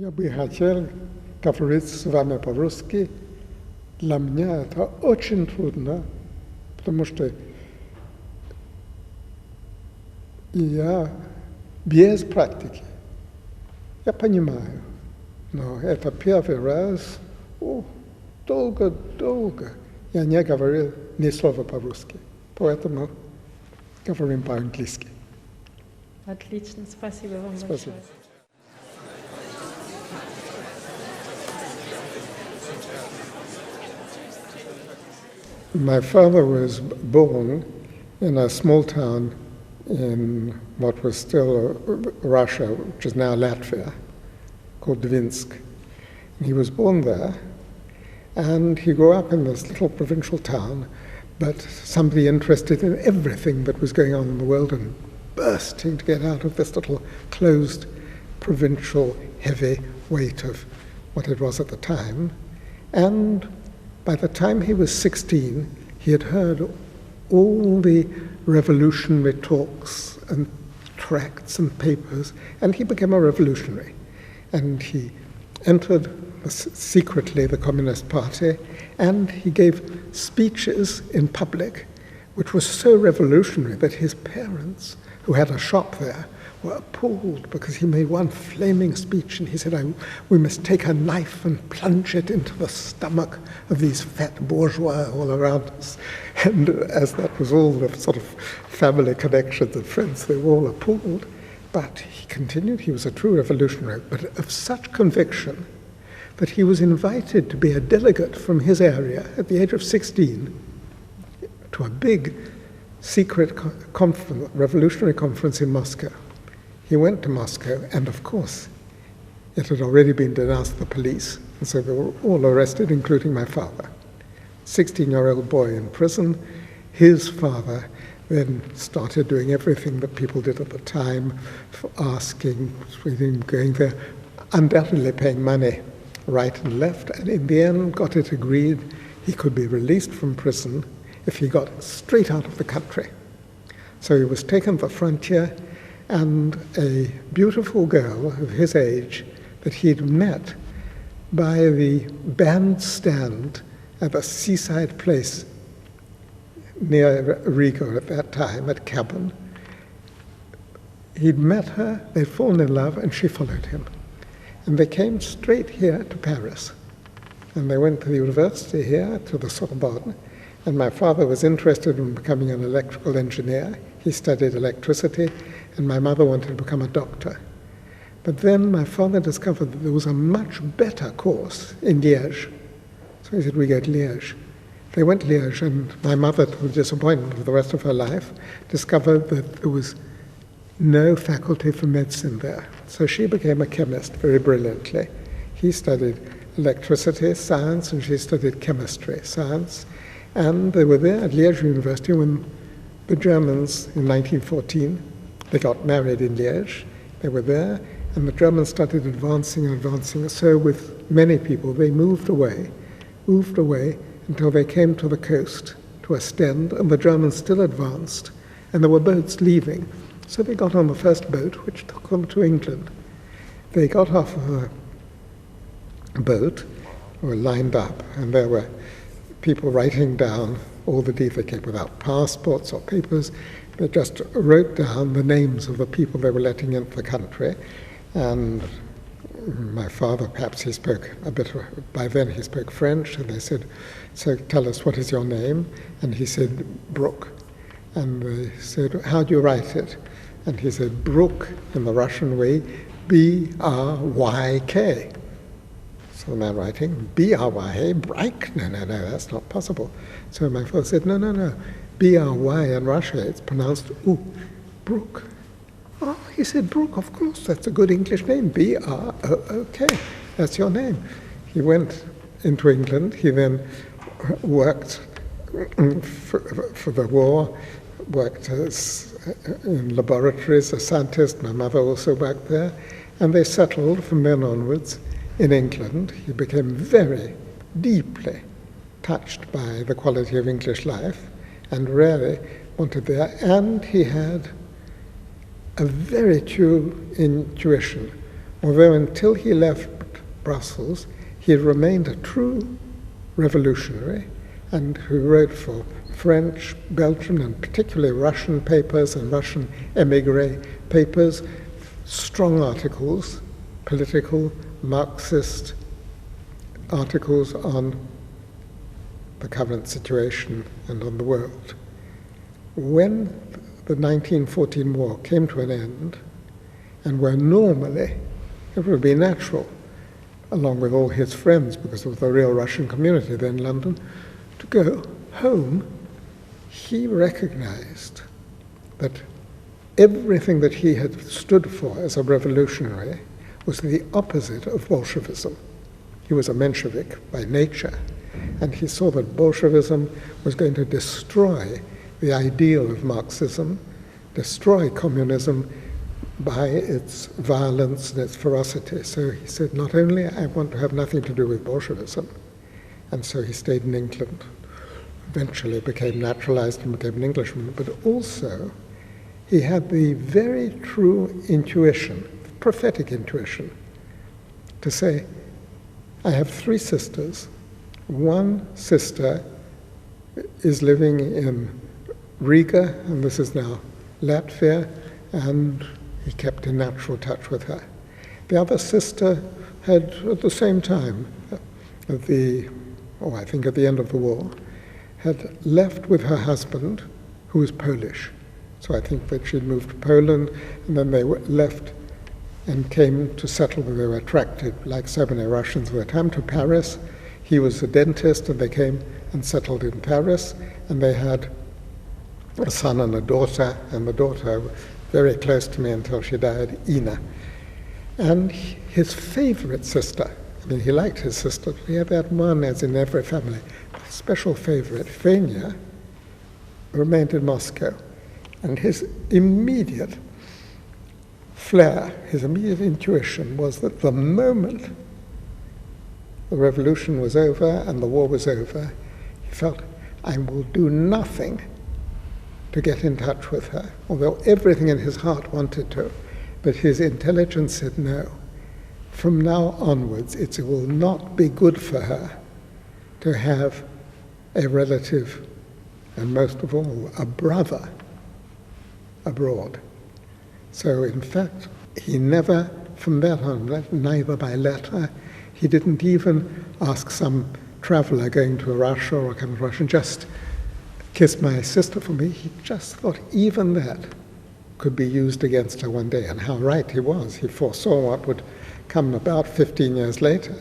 Я бы хотел говорить с вами по-русски. Для меня это очень трудно, потому что я без практики. Я понимаю, но это первый раз, долго я не говорил ни слова по-русски, поэтому говорим по-английски. Отлично, спасибо вам Спасибо. большое. My father was born in a small town in what was still Russia, which is now Latvia, called Dvinsk. He was born there, and he grew up in this little provincial town, but somebody interested in everything that was going on in the world and bursting to get out of this little closed provincial heavy weight of what it was at the time. And by the time he was 16, he had heard all the revolutionary talks and tracts and papers, and he became a revolutionary. And he entered secretly the Communist Party, and he gave speeches in public, which was so revolutionary that his parents, who had a shop there, were appalled because he made one flaming speech, and he said, we must take a knife and plunge it into the stomach of these fat bourgeois all around us. And as that was all the sort of family connections and friends, they were all appalled. But he continued, he was a true revolutionary, but of such conviction that he was invited to be a delegate from his area at the age of 16 to a big secret revolutionary conference in Moscow. He went to Moscow, and of course, it had already been denounced to the police, and so they were all arrested, including my father. 16-year-old boy in prison. His father then started doing everything that people did at the time, for asking, going there, undoubtedly paying money right and left, and in the end got it agreed he could be released from prison if he got straight out of the country. So he was taken to the frontier, and a beautiful girl of his age that he'd met by the bandstand at a seaside place near Riga at that time, at Cabin. He'd met her, they'd fallen in love, and she followed him. And they came straight here to Paris. And they went to the university here, to the Sorbonne, and my father was interested in becoming an electrical engineer. He studied electricity, and my mother wanted to become a doctor. But then my father discovered that there was a much better course in Liège. So he said, we go to Liège. They went to Liège, and my mother, to the disappointment of the rest of her life, discovered that there was no faculty for medicine there. So she became a chemist very brilliantly. He studied electricity, science, and she studied chemistry, science. And they were there at Liège University when the Germans, in 1914, they got married in Liège. They were there, and the Germans started advancing and advancing. So with many people, they moved away until they came to the coast, to Ostend, and the Germans still advanced, and there were boats leaving. So they got on the first boat, which took them to England. They got off of a boat, were lined up, and there were people writing down all the details. They came without passports or papers. They just wrote down the names of the people they were letting into the country. And my father, perhaps he spoke a bit, by then he spoke French, and they said, so tell us, what is your name? And he said, Brook. And they said, how do you write it? And he said, Brook, in the Russian way, B-R-Y-K. So the man writing, B-R-Y, Bryk? No, that's not possible. So my father said, no, B-R-Y in Russia, it's pronounced Brook. Oh, he said, Brook, of course, that's a good English name, B-R-O-O-K, that's your name. He went into England, he then worked for the war, worked in laboratories, a scientist, my mother also worked there, and they settled from then onwards in England. He became very deeply touched by the quality of English life and really wanted there. And he had a very true intuition although until he left Brussels, he remained a true revolutionary and who wrote for French, Belgian, and particularly Russian papers and Russian émigré papers, strong articles, political, Marxist articles on the current situation and on the world. When the 1914 war came to an end, and where normally it would be natural, along with all his friends, because there was a real Russian community then in London, to go home, he recognized that everything that he had stood for as a revolutionary was the opposite of Bolshevism. He was a Menshevik by nature, and he saw that Bolshevism was going to destroy the ideal of Marxism, destroy communism by its violence and its ferocity. So he said, not only I want to have nothing to do with Bolshevism, and so he stayed in England, eventually became naturalized and became an Englishman, but also he had the very true intuition, prophetic intuition, to say, I have 3 sisters. One sister is living in Riga, and this is now Latvia, and he kept in natural touch with her. The other sister had, at the same time, I think at the end of the war, had left with her husband, who was Polish. So I think that she'd moved to Poland, and then they left and came to settle where they were attracted, like so many Russians at the time, to Paris. He was a dentist, and they came and settled in Paris, and they had a son and a daughter, and the daughter very close to me until she died, Ina. And his favorite sister, I mean, he liked his sister, but he had that one, as in every family, special favorite, Fenya, remained in Moscow. And his immediate flair, his immediate intuition was that the moment the revolution was over and the war was over, he felt, I will do nothing to get in touch with her, although everything in his heart wanted to. But his intelligence said no. From now onwards, it will not be good for her to have a relative, and most of all, a brother abroad. So in fact, he never, from that on, neither by letter, he didn't even ask some traveler going to Russia or coming to Russia, just kiss my sister for me. He just thought even that could be used against her one day, and how right he was. He foresaw what would come about 15 years later.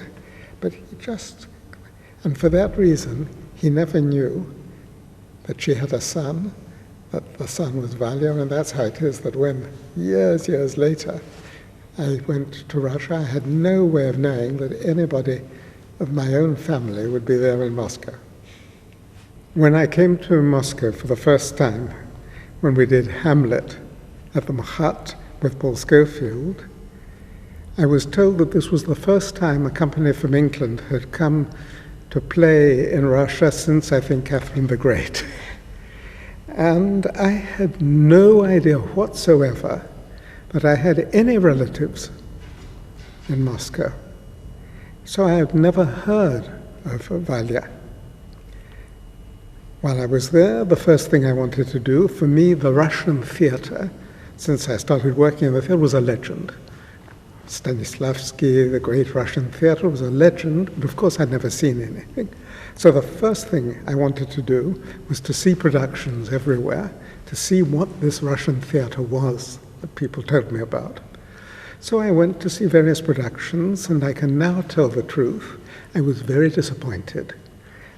But he just, and for that reason, he never knew that she had a son, that the son was Valia, and that's how it is that when years later I went to Russia, I had no way of knowing that anybody of my own family would be there in Moscow. When I came to Moscow for the first time, when we did Hamlet at the MCHAT with Paul Schofield, I was told that this was the first time a company from England had come to play in Russia since, I think, Catherine the Great. And I had no idea whatsoever that I had any relatives in Moscow. So I had never heard of Valia. While I was there, the first thing I wanted to do, for me, the Russian theater, since I started working in the theater, was a legend. Stanislavski, the great Russian theater, was a legend, but of course I'd never seen anything. So the first thing I wanted to do was to see productions everywhere, to see what this Russian theater was that people told me about. So I went to see various productions, and I can now tell the truth. I was very disappointed,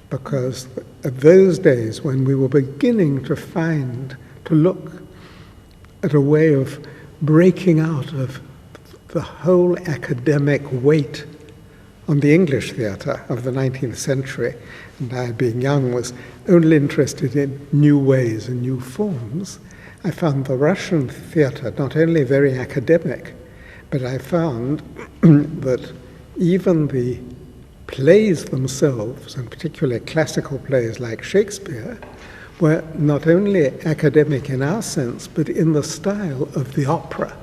because at those days when we were beginning to look at a way of breaking out of the whole academic weight on the English theatre of the 19th century, and I, being young, was only interested in new ways and new forms, I found the Russian theatre not only very academic, but I found that even the plays themselves, and particularly classical plays like Shakespeare, were not only academic in our sense, but in the style of the opera.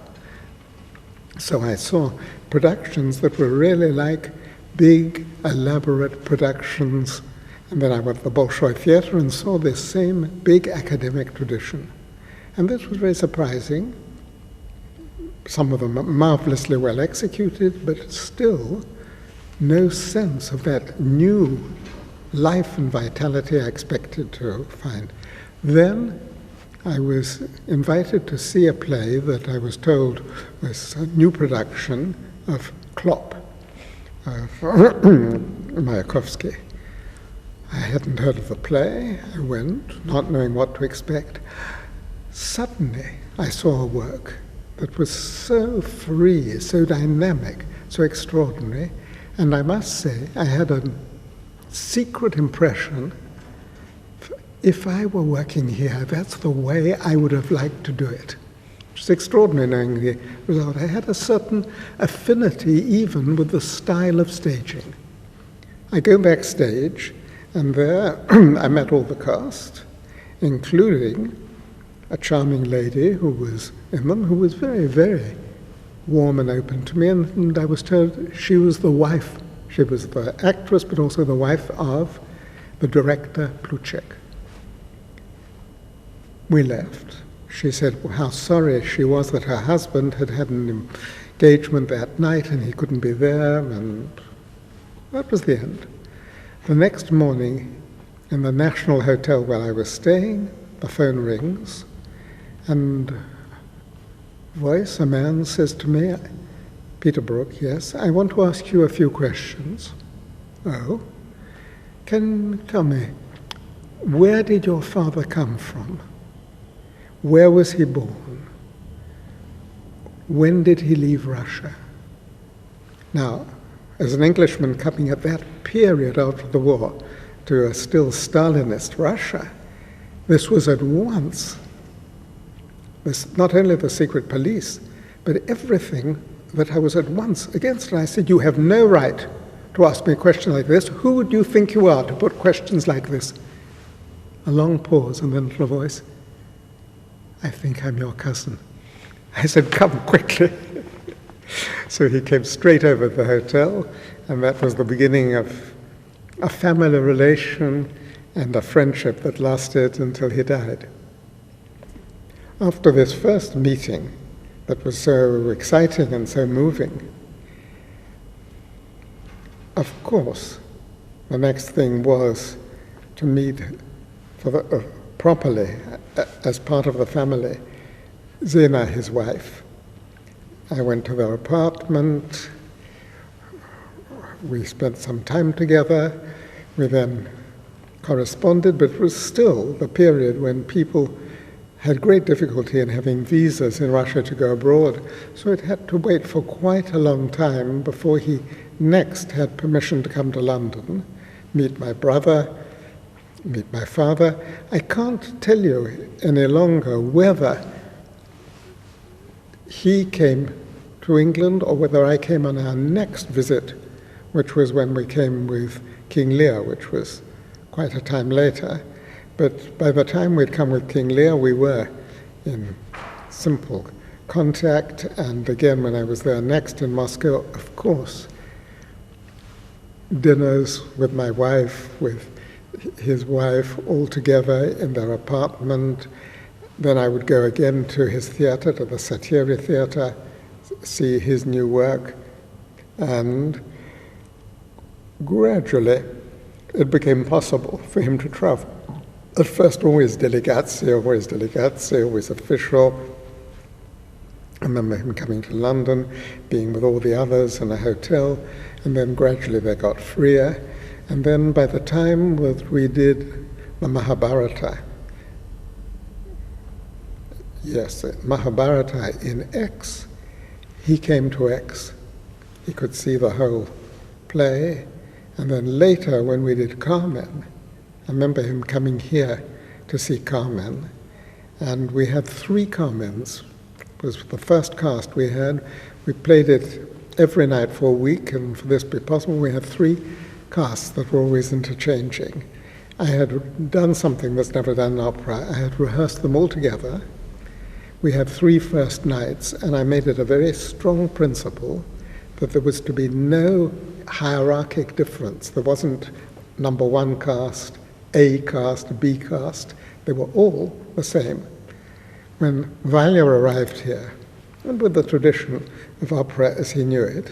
So I saw productions that were really like big, elaborate productions. And then I went to the Bolshoi Theatre and saw this same big academic tradition. And this was very surprising. Some of them marvelously well executed, but still no sense of that new life and vitality I expected to find. Then I was invited to see a play that I was told was a new production of Klopp, of Mayakovsky. I hadn't heard of the play. I went, not knowing what to expect. Suddenly, I saw a work that was so free, so dynamic, so extraordinary, and I must say, I had a secret impression, if I were working here, that's the way I would have liked to do it. It's extraordinary knowing the result. I had a certain affinity even with the style of staging. I go backstage, and there I met all the cast, including a charming lady who was in them, who was very, very warm and open to me, and I was told she was the wife. She was the actress, but also the wife of the director, Plutchik. We left. She said how sorry she was that her husband had had an engagement that night and he couldn't be there, and that was the end. The next morning, in the National Hotel where I was staying, the phone rings, and a man says to me, Peter Brook, yes, I want to ask you a few questions. Oh, can you tell me, where did your father come from? Where was he born? When did he leave Russia? Now, as an Englishman coming at that period after the war to a still Stalinist Russia, this was at once not only the secret police, but everything that I was at once against. And I said, you have no right to ask me a question like this. Who would you think you are to put questions like this? A long pause and then a little voice. I think I'm your cousin. I said, come quickly. So he came straight over to the hotel, and that was the beginning of a family relation and a friendship that lasted until he died. After this first meeting that was so exciting and so moving, of course, the next thing was to meet properly, as part of the family, Zena, his wife. I went to their apartment. We spent some time together. We then corresponded, but it was still the period when people had great difficulty in having visas in Russia to go abroad, so it had to wait for quite a long time before he next had permission to come to London, meet my brother, meet my father. I can't tell you any longer whether he came to England or whether I came on our next visit, which was when we came with King Lear, which was quite a time later. But by the time we'd come with King Lear, we were in simple contact. And again, when I was there next in Moscow, of course, dinners with my wife, with his wife, all together in their apartment. Then I would go again to his theatre, to the Satyri Theatre, see his new work. And gradually, it became possible for him to travel. At first, always delegatsy, always official. I remember him coming to London, being with all the others in a hotel, and then gradually they got freer. And then by the time that we did the Mahabharata, Mahabharata in X, he came to X. He could see the whole play. And then later, when we did Carmen, I remember him coming here to see Carmen, and we had 3 Carmens. It was the first cast we had. We played it every night for a week, and for this to be possible, we had 3 casts that were always interchanging. I had done something that's never done in opera. I had rehearsed them all together. We had 3 first nights, and I made it a very strong principle that there was to be no hierarchic difference. There wasn't number one caste, A caste, B caste. They were all the same. When Valya arrived here, and with the tradition of opera as he knew it,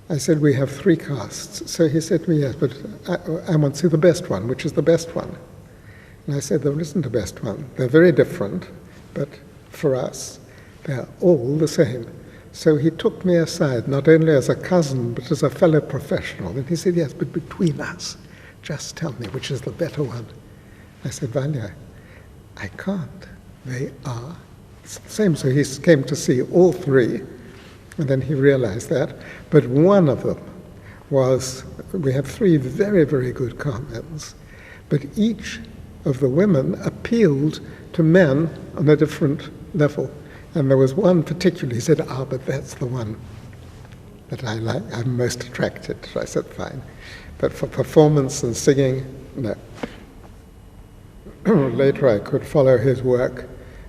I said, we have 3 castes. So he said to me, yes, but I want to see the best one. Which is the best one? And I said, there isn't a best one. They're very different, but for us, they're all the same. So he took me aside, not only as a cousin, but as a fellow professional. And he said, yes, but between us, just tell me which is the better one. I said, Valya, I can't. They are the same. So he came to see all 3, and then he realized that. But one of them was, we have 3 very, very good comments, but each of the women appealed to men on a different level. And there was one particularly, he said, but that's the one that I like, I'm most attracted to. I said, fine. But for performance and singing, no. Later I could follow his work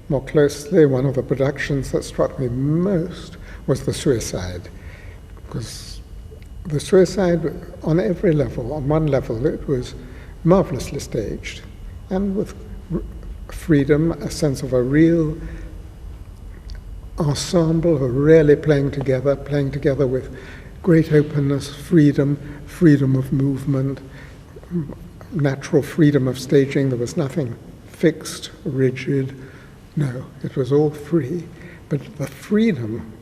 more closely. One of the productions that struck me most was The Suicide, because The Suicide, on every level, on one level, it was marvelously staged, and with freedom, a sense of a real ensemble who are really playing together with great openness, freedom of movement, natural freedom of staging. There was nothing fixed, rigid. No, it was all free. But the freedom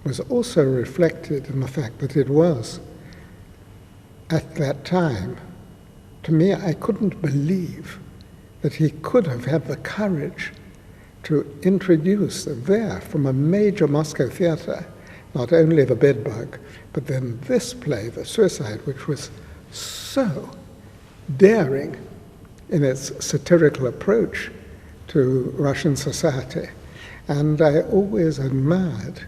was also reflected in the fact that it was, at that time, to me, I couldn't believe that he could have had the courage to introduce there from a major Moscow theater, not only The Bedbug, but then this play, The Suicide, which was so daring in its satirical approach to Russian society. And I always admired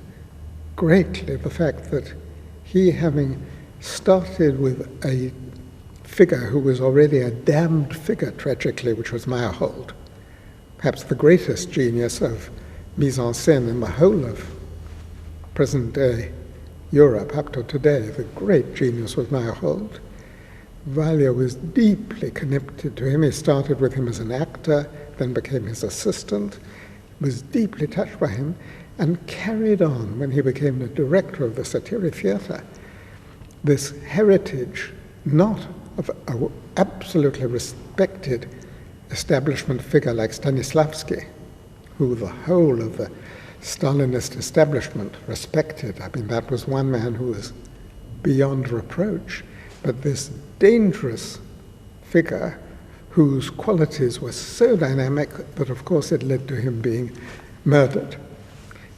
greatly the fact that he, having started with a figure who was already a damned figure tragically, which was Meyerhold, perhaps the greatest genius of mise-en-scène in the whole of present-day Europe up to today. The great genius was Meyerhold. Valya was deeply connected to him. He started with him as an actor, then became his assistant, was deeply touched by him, and carried on when he became the director of the Satiric Theatre, this heritage, not of an absolutely respected establishment figure like Stanislavski, who the whole of the Stalinist establishment respected. I mean, that was one man who was beyond reproach. But this dangerous figure whose qualities were so dynamic that, of course, it led to him being murdered.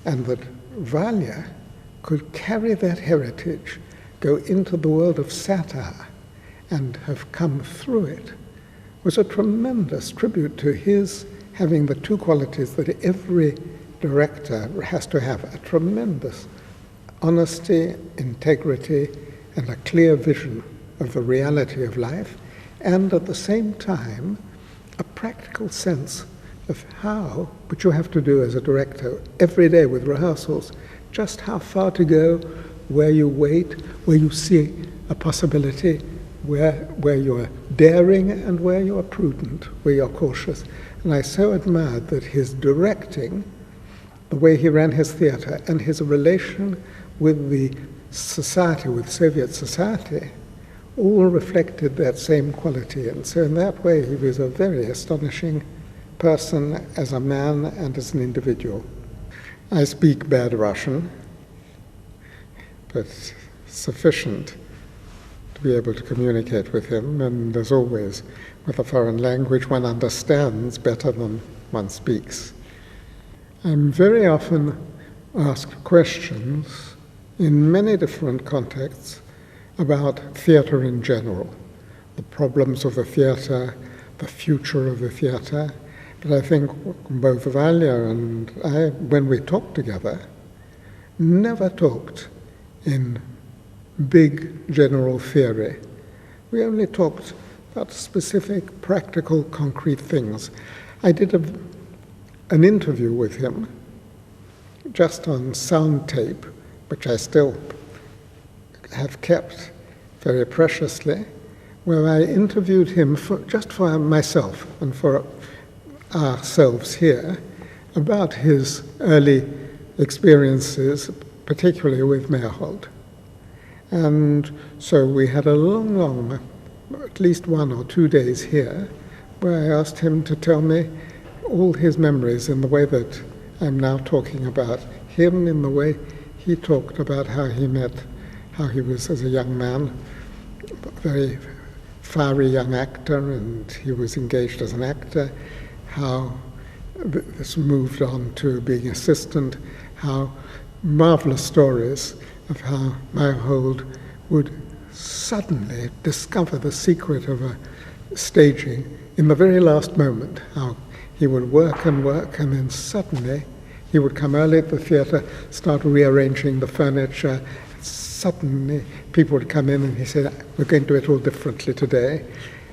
And that Valya could carry that heritage, go into the world of satire, and have come through it, was a tremendous tribute to his having the 2 qualities that every director has to have: a tremendous honesty, integrity, and a clear vision of the reality of life, and at the same time, a practical sense of how, which you have to do as a director every day with rehearsals, just how far to go, where you wait, where you see a possibility, where you're daring and where you're prudent, where you're cautious. And I so admired that his directing, the way he ran his theater, and his relation with the society, with Soviet society, all reflected that same quality. And so in that way, he was a very astonishing person as a man and as an individual. I speak bad Russian, but sufficient to be able to communicate with him. And as always, with a foreign language, one understands better than one speaks. I'm very often asked questions in many different contexts about theatre in general, the problems of the theatre, the future of the theatre. But I think both Valya and I, when we talked together, never talked in big general theory. We only talked about specific, practical, concrete things. I did an interview with him just on sound tape, which I still have kept very preciously, where I interviewed him just for myself and for ourselves here about his early experiences, particularly with Meyerhold. And so we had a long, at least 1 or 2 days here, where I asked him to tell me all his memories in the way that I'm now talking about him, in the way he talked about how he met, how he was as a young man, a very fiery young actor, and he was engaged as an actor, how this moved on to being assistant, how marvelous stories of how Meyerhold would suddenly discover the secret of a staging in the very last moment, how he would work, and then suddenly he would come early at the theatre, start rearranging the furniture. Suddenly people would come in and he said, we're going to do it all differently today.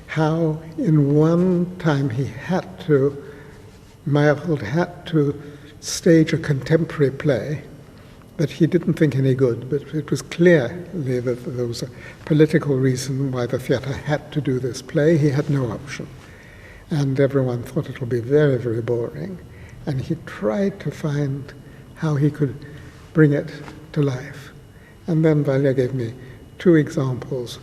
How in one time Meyerhold had to stage a contemporary play that he didn't think any good, but it was clearly that there was a political reason why the theatre had to do this play. He had no option. And everyone thought it would be very, very boring. And he tried to find how he could bring it to life. And then Valya gave me 2 examples.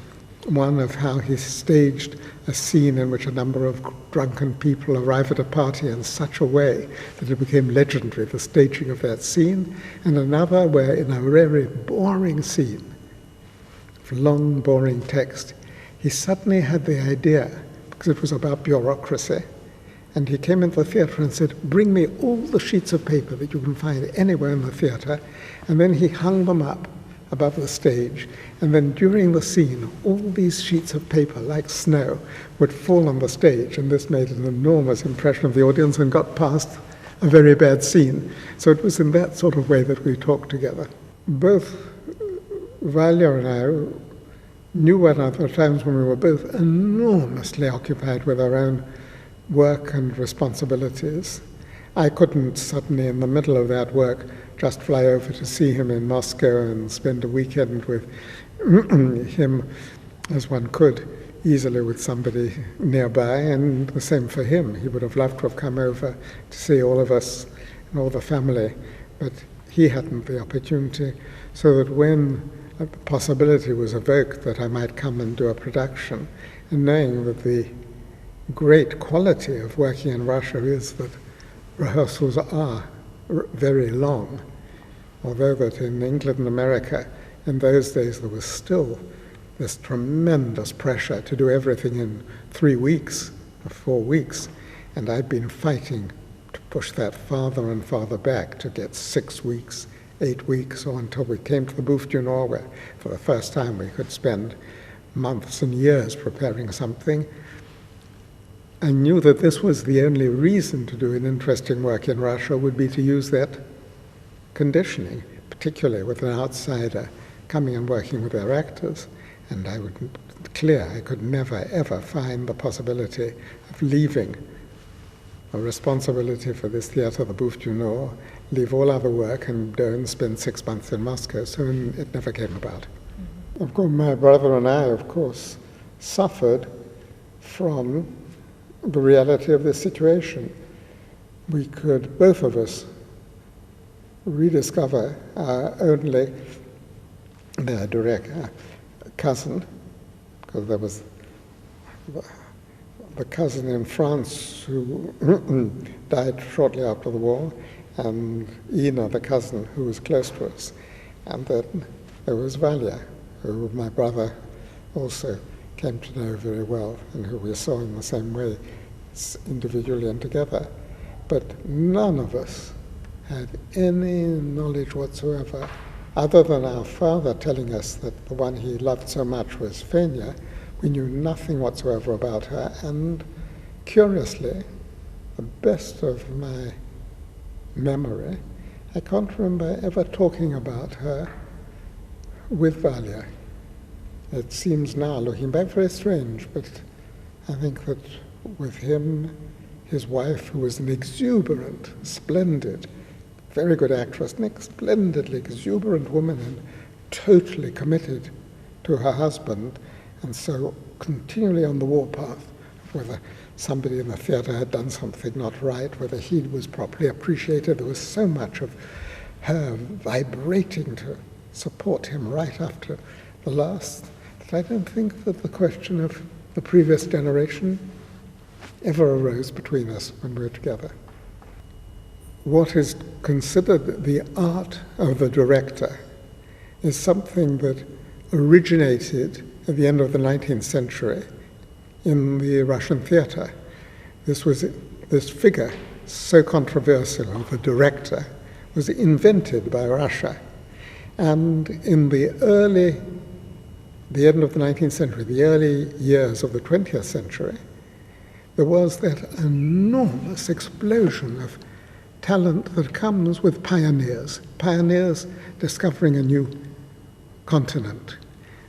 One of how he staged a scene in which a number of drunken people arrive at a party in such a way that it became legendary, the staging of that scene, and another where in a very boring scene, long, boring text, he suddenly had the idea, because it was about bureaucracy, and he came into the theatre and said, bring me all the sheets of paper that you can find anywhere in the theatre, and then he hung them up above the stage, and then during the scene, all these sheets of paper, like snow, would fall on the stage, and this made an enormous impression of the audience and got past a very bad scene. So it was in that sort of way that we talked together. Both Valya and I knew one another at times when we were both enormously occupied with our own work and responsibilities. I couldn't suddenly, in the middle of that work, just fly over to see him in Moscow and spend a weekend with him as one could easily with somebody nearby, and the same for him. He would have loved to have come over to see all of us and all the family, but he hadn't the opportunity, so that when the possibility was evoked that I might come and do a production, and knowing that the great quality of working in Russia is that rehearsals are very long, although that in England and America in those days there was still this tremendous pressure to do everything in 3 weeks or 4 weeks, and I'd been fighting to push that farther and farther back to get 6 weeks, 8 weeks, or until we came to the Bouffe du Nord, where for the first time we could spend months and years preparing something. I knew that this was the only reason to do an interesting work in Russia would be to use that conditioning, particularly with an outsider coming and working with their actors. And I would clear I could never ever find the possibility of leaving a responsibility for this theatre, the Bouffe du Nord, leave all other work and go and spend 6 months in Moscow. So it never came about. Mm-hmm. Of course, my brother and I, of course, suffered from the reality of this situation. We could, both of us, rediscover our only direct cousin, because there was the cousin in France who died shortly after the war, and Ina, the cousin who was close to us. And then there was Valya, who my brother also came to know very well, and who we saw in the same way, individually and together. But none of us had any knowledge whatsoever, other than our father telling us that the one he loved so much was Fenya. We knew nothing whatsoever about her, and curiously, the best of my memory, I can't remember ever talking about her with Valya. It seems now, looking back, very strange, but I think that with him, his wife, who was an exuberant, splendid, very good actress, an splendidly exuberant woman and totally committed to her husband, and so continually on the warpath, whether somebody in the theatre had done something not right, whether he was properly appreciated. There was so much of her vibrating to support him right after the last that I don't think that the question of the previous generation ever arose between us when we were together. What is considered the art of the director is something that originated at the end of the 19th century in the Russian theatre. This figure, so controversial, of the director, was invented by Russia. And in the end of the 19th century, the early years of the 20th century, there was that enormous explosion of talent that comes with pioneers discovering a new continent.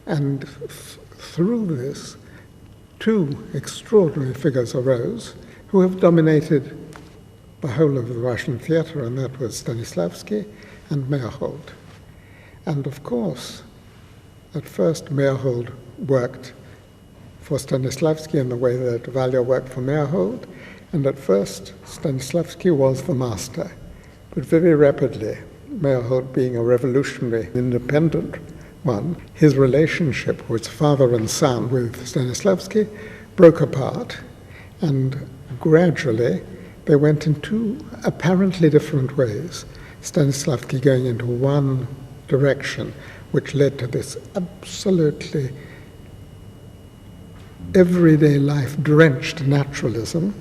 And through this, two extraordinary figures arose who have dominated the whole of the Russian theatre, and that was Stanislavski and Meyerhold. And of course, at first Meyerhold worked for Stanislavski in the way that Valia worked for Meyerhold, and at first Stanislavski was the master. But very rapidly, Meyerhold being a revolutionary, independent one, his relationship with father and son with Stanislavski broke apart, and gradually they went in two apparently different ways. Stanislavski going into one direction, which led to this absolutely everyday life drenched naturalism,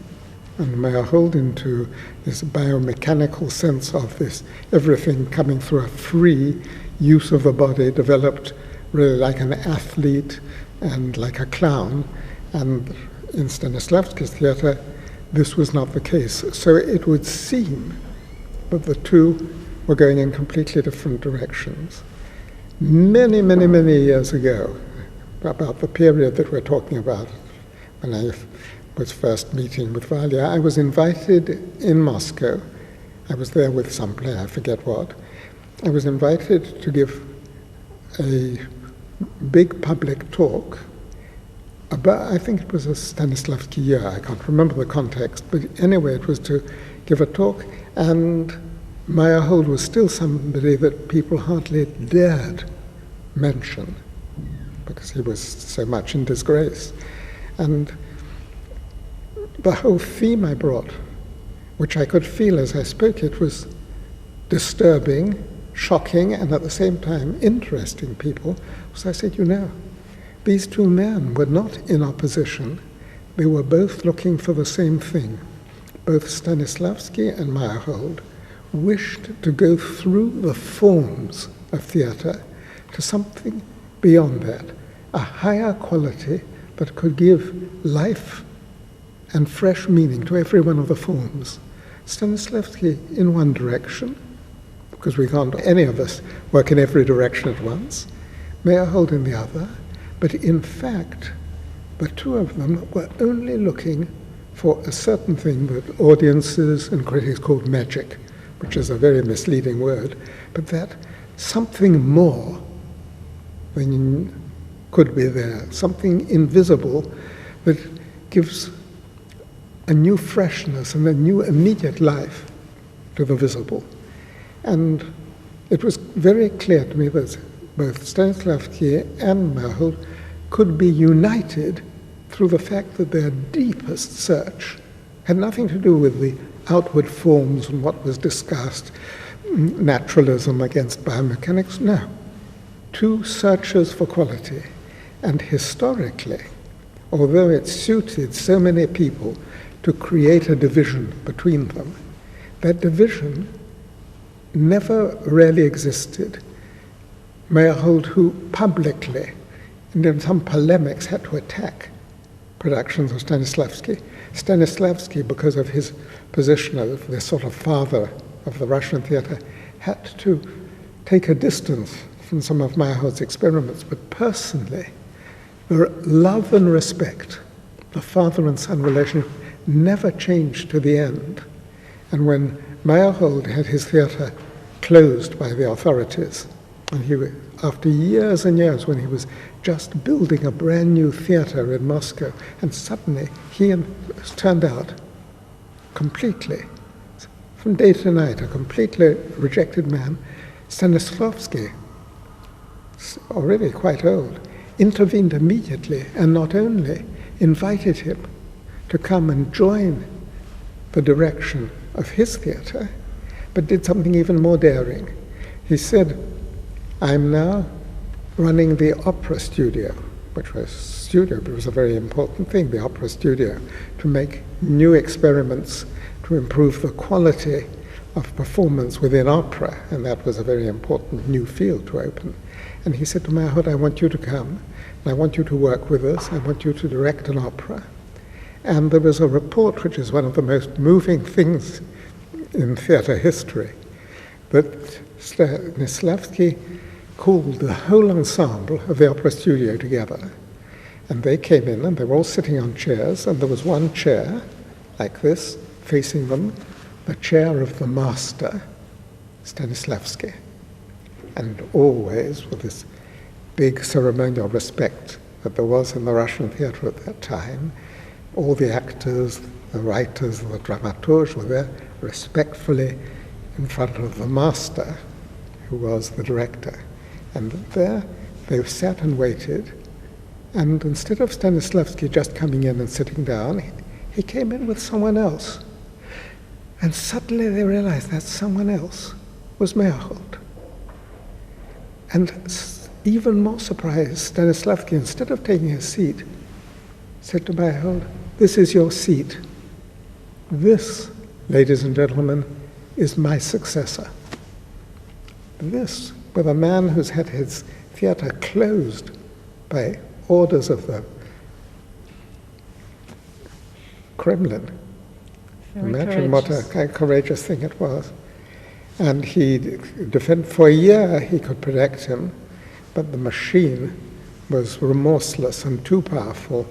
and Meyerhold into this biomechanical sense of this everything coming through a free use of the body, developed really like an athlete and like a clown. And in Stanislavski's theatre, this was not the case. So it would seem that the two were going in completely different directions. Many, many, many years ago, about the period that we're talking about, when I was first meeting with Valia, I was invited in Moscow. I was there with some play, I forget what. I was invited to give a big public talk about, I think it was a Stanislavski year, I can't remember the context, but anyway, it was to give a talk, and Meyerhold was still somebody that people hardly dared mention because he was so much in disgrace. And the whole theme I brought, which I could feel as I spoke, it was disturbing, shocking, and at the same time interesting people. So I said, these two men were not in opposition. They were both looking for the same thing. Both Stanislavski and Meyerhold wished to go through the forms of theatre to something beyond that, a higher quality that could give life and fresh meaning to every one of the forms. Stanislavski in one direction, because we can't, any of us, work in every direction at once, Meyerhold in the other, but in fact, the two of them were only looking for a certain thing that audiences and critics called magic, which is a very misleading word, but that something more than could be there, something invisible that gives a new freshness and a new immediate life to the visible. And it was very clear to me that both Stanislavski and Meyerhold could be united through the fact that their deepest search had nothing to do with the outward forms and what was discussed, naturalism against biomechanics. No. Two searchers for quality. And historically, although it suited so many people to create a division between them, that division never really existed. Meyerhold, who publicly, and in some polemics, had to attack productions of Stanislavski. Stanislavski, because of his position as the sort of father of the Russian theatre, had to take a distance from some of Meyerhold's experiments, but personally, the love and respect, the father and son relationship, never changed to the end. And when Meyerhold had his theatre closed by the authorities, and he after years and years when he was just building a brand new theater in Moscow, and suddenly he turned out completely, from day to night, a completely rejected man. Stanislavski, already quite old, intervened immediately and not only invited him to come and join the direction of his theater, but did something even more daring. He said, I'm now running the opera studio, which was studio, but it was a very important thing, the opera studio, to make new experiments to improve the quality of performance within opera, and that was a very important new field to open. And he said to Meyerhold, I want you to come, and I want you to work with us, I want you to direct an opera. And there was a report, which is one of the most moving things in theatre history, that Stanislavski called the whole ensemble of the opera studio together. And they came in, and they were all sitting on chairs, and there was one chair, like this, facing them, the chair of the master, Stanislavski. And always with this big ceremonial respect that there was in the Russian theatre at that time, all the actors, the writers, the dramaturgs were there respectfully in front of the master, who was the director. And there they sat and waited, and instead of Stanislavski just coming in and sitting down, he came in with someone else. And suddenly they realized that someone else was Meyerhold. And even more surprised, Stanislavski, instead of taking his seat, said to Meyerhold, this is your seat. This, ladies and gentlemen, is my successor. This, with a man who's had his theater closed by orders of the Kremlin. Very Imagine courageous. what a courageous thing it was. And for a year he could protect him, but the machine was remorseless and too powerful.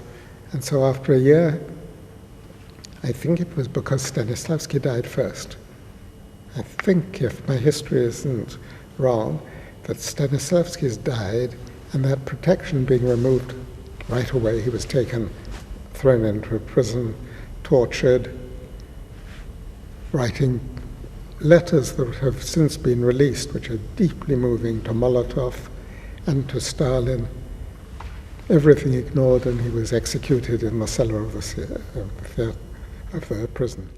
And so after a year, I think it was because Stanislavski died first. I think, if my history isn't wrong, that Stanislavski's died, and that protection being removed right away, he was taken, thrown into a prison, tortured, writing letters that have since been released, which are deeply moving, to Molotov and to Stalin. Everything ignored, and he was executed in the cellar of the prison.